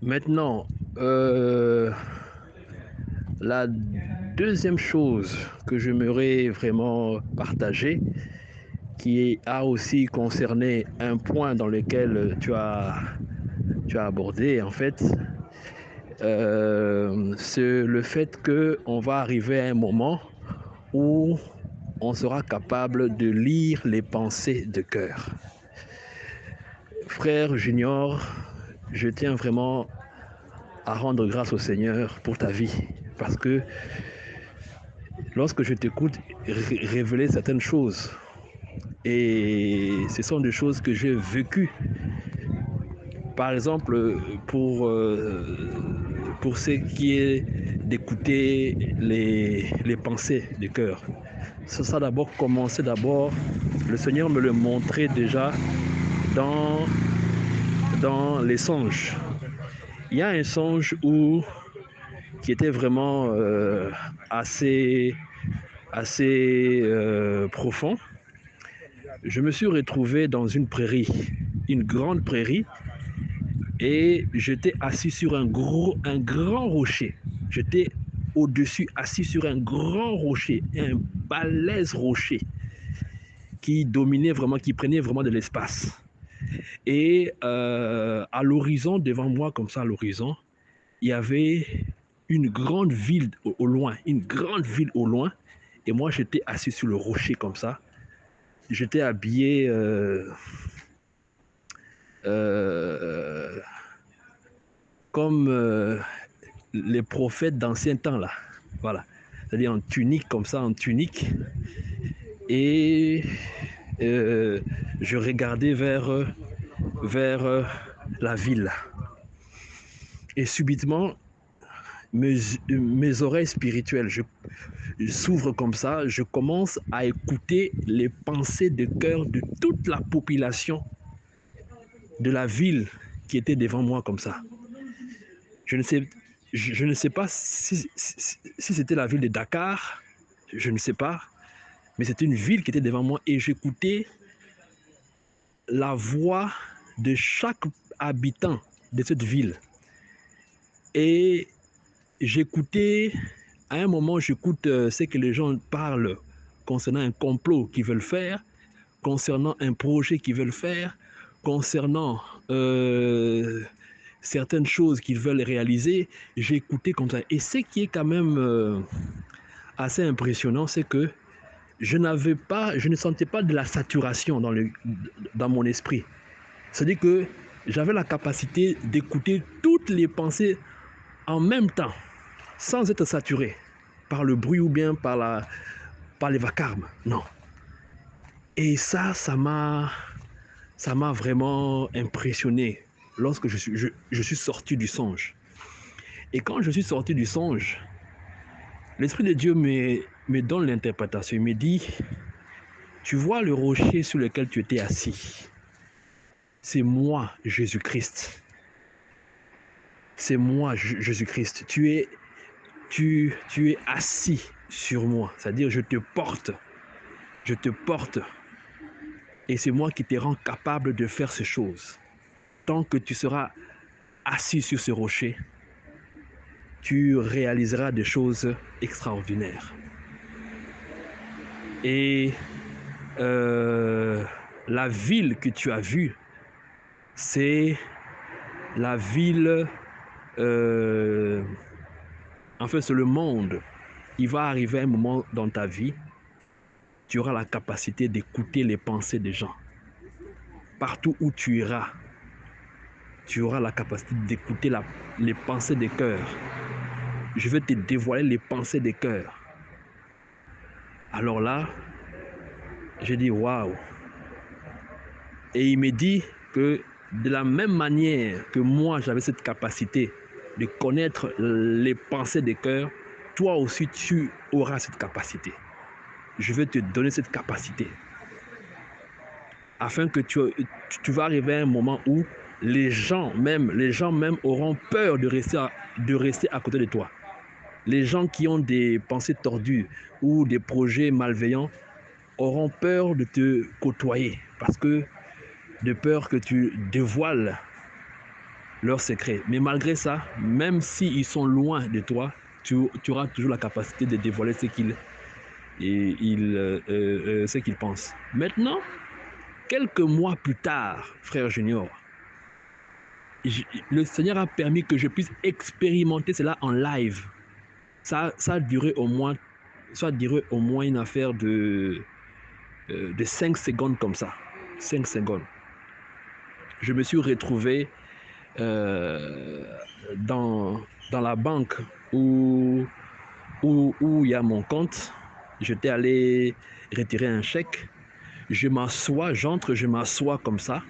Maintenant, la deuxième chose que j'aimerais vraiment partager, qui a aussi concerné un point dans lequel tu as abordé, en fait, c'est le fait qu'on va arriver à un moment où on sera capable de lire les pensées de cœur. Frère Junior, je tiens vraiment à rendre grâce au Seigneur pour ta vie, parce que lorsque je t'écoute révéler certaines choses, et ce sont des choses que j'ai vécues, par exemple, pour ce qui est d'écouter les pensées du cœur. Ça a d'abord commencé, le Seigneur me le montrait déjà dans, dans les songes. Il y a un songe qui était vraiment assez, assez profond. Je me suis retrouvé dans une prairie, une grande prairie, et j'étais assis sur un grand rocher. J'étais au-dessus, assis sur un grand rocher, un balèze rocher qui dominait vraiment, qui prenait vraiment de l'espace. Et à l'horizon, devant moi, comme ça, à l'horizon, il y avait une grande ville au loin, une grande ville au loin. Et moi, j'étais assis sur le rocher comme ça. J'étais habillé euh, comme les prophètes d'ancien temps, là. Voilà. C'est-à-dire en tunique, comme ça, en tunique. Et euh, je regardais vers la ville. Et subitement, mes oreilles spirituelles s'ouvrent comme ça. Je commence à écouter les pensées de cœur de toute la population de la ville qui était devant moi comme ça. Je ne sais, je ne sais pas si c'était la ville de Dakar, je ne sais pas, mais c'était une ville qui était devant moi et j'écoutais la voix de chaque habitant de cette ville. Et j'écoutais, à un moment, j'écoute ce que les gens parlent concernant un complot qu'ils veulent faire, concernant un projet qu'ils veulent faire, concernant certaines choses qu'ils veulent réaliser. J'écoutais comme ça. Et ce qui est quand même assez impressionnant, c'est que je ne sentais pas de la saturation dans mon esprit. C'est-à-dire que j'avais la capacité d'écouter toutes les pensées en même temps, sans être saturé par le bruit ou bien par les vacarmes. Non. Et ça m'a vraiment impressionné lorsque je suis sorti du songe. Et quand je suis sorti du songe, l'Esprit de Dieu me donne l'interprétation. Il me dit, tu vois le rocher sur lequel tu étais assis. C'est moi, Jésus-Christ. C'est moi, Jésus-Christ. Tu es assis sur moi. C'est-à-dire, je te porte. Je te porte. Et c'est moi qui te rends capable de faire ces choses. Tant que tu seras assis sur ce rocher, tu réaliseras des choses extraordinaires. Et euh, la ville que tu as vue, c'est la ville, euh, en fait, c'est le monde. Il va arriver un moment dans ta vie, tu auras la capacité d'écouter les pensées des gens. Partout où tu iras, tu auras la capacité d'écouter les pensées des cœurs. Je vais te dévoiler les pensées des cœurs. Alors là, j'ai dit waouh. Et il me dit que de la même manière que moi j'avais cette capacité de connaître les pensées des cœurs, toi aussi tu auras cette capacité. Je vais te donner cette capacité afin que tu vas arriver à un moment où les gens même auront peur de rester à côté de toi. Les gens qui ont des pensées tordues ou des projets malveillants auront peur de te côtoyer parce que de peur que tu dévoiles leurs secrets. Mais malgré ça, même s'ils sont loin de toi, tu auras toujours la capacité de dévoiler ce qu'ils pensent. Maintenant, quelques mois plus tard, frère Junior, le Seigneur a permis que je puisse expérimenter cela en live. Ça a duré au moins, une affaire de 5 secondes comme ça. 5 secondes. Je me suis retrouvé dans la banque où il y a mon compte. J'étais allé retirer un chèque. Je m'assois, j'entre, je m'assois comme ça.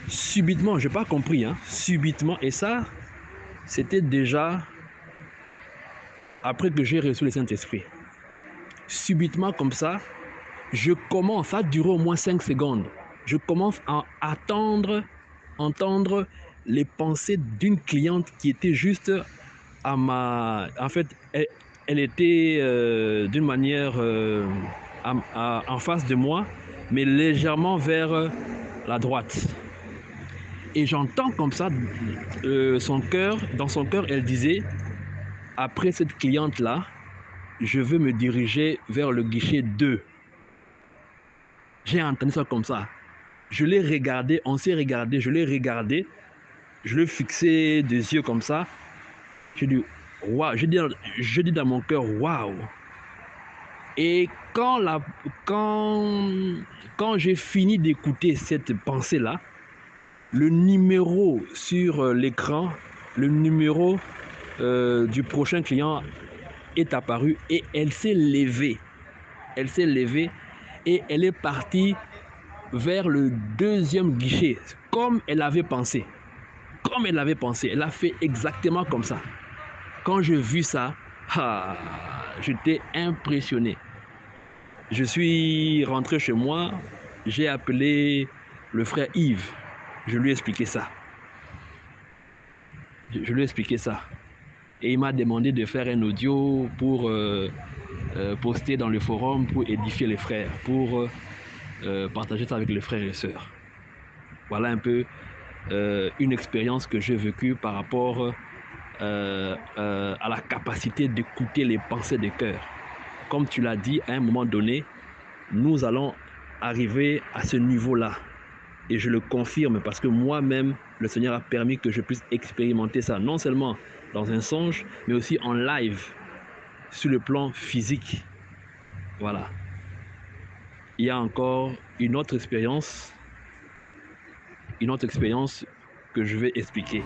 Subitement, je n'ai pas compris, hein, subitement, et ça, c'était déjà après que j'ai reçu le Saint-Esprit. Subitement comme ça, je commence, ça a duré au moins 5 secondes, je commence à entendre les pensées d'une cliente qui était juste à ma... En fait, elle était d'une manière en face de moi, mais légèrement vers la droite. Et j'entends comme ça son cœur, dans son cœur, elle disait, après cette cliente-là, je veux me diriger vers le guichet 2. J'ai entendu ça comme ça. Je l'ai regardé, on s'est regardé, je l'ai regardé, je l'ai fixé des yeux comme ça. J'ai dit, waouh, je dis dans mon cœur, waouh. Et quand j'ai fini d'écouter cette pensée-là, le numéro sur l'écran, le numéro du prochain client est apparu et elle s'est levée. Elle s'est levée et elle est partie vers le deuxième guichet, comme elle avait pensé. Comme elle avait pensé, elle a fait exactement comme ça. Quand j'ai vu ça, j'étais impressionné. Je suis rentré chez moi, j'ai appelé le frère Yves. Je lui ai expliqué ça. Je lui ai expliqué ça. Et il m'a demandé de faire un audio pour poster dans le forum, pour édifier les frères, pour partager ça avec les frères et sœurs. Voilà un peu une expérience que j'ai vécue par rapport à la capacité d'écouter les pensées des cœurs. Comme tu l'as dit, à un moment donné, nous allons arriver à ce niveau-là. Et je le confirme parce que moi-même, le Seigneur a permis que je puisse expérimenter ça, non seulement dans un songe, mais aussi en live, sur le plan physique. Voilà. Il y a encore une autre expérience que je vais expliquer.